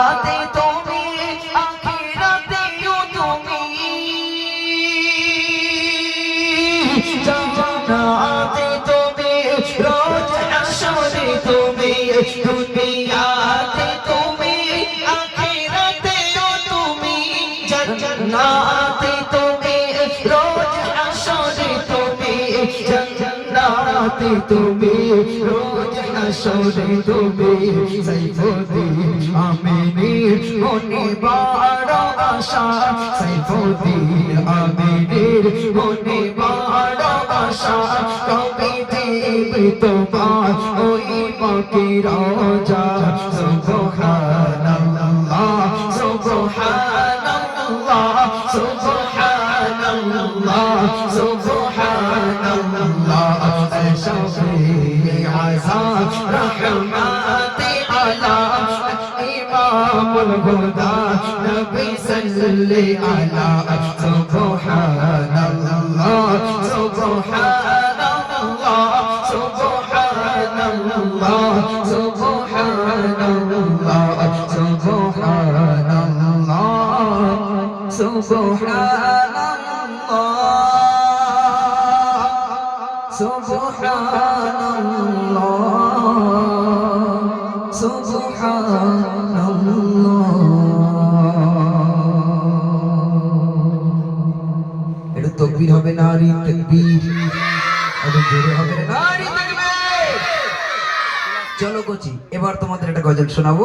আতে তুমি আখিরাতেও তুমি জান্নাতে তুমি রোজ হাশরে তুমি দুনিয়াতে তুমি আখিরাতেও তুমি জান্নাতে তুমি রোজ হাশরে তুমি জান্নাতে তুমি রোজ হাশরে তুমি সাইফুদ্দিন আমিনের মনে বড় আশা সাইফুদ্দিন আমিনের মনে বড় আশা কবে দেবে তোমার ওই পাকের রাজা সুবহানাল্লাহ সুবহানাল্লাহ সুবহানাল্লাহ সুবহানাল্লাহ শাফি আযাব রহমাতি আলা ইমামুল হুদা নবী সাল্লি আলা সুবহানাল্লাহ সুবহানাল্লাহ সুবহানাল্লাহ সুবহানাল্লাহ সুবহানাল্লাহ সুবহানাল্লাহ সুবহানাল্লাহ সুবহানাল্লাহ। এটা তাকবীর হবে নারী তাকবীর, এটা জোরে হবে নারী তাকবীর। চলো কোচি, এবার তোমাদের একটা গজল শোনাবো।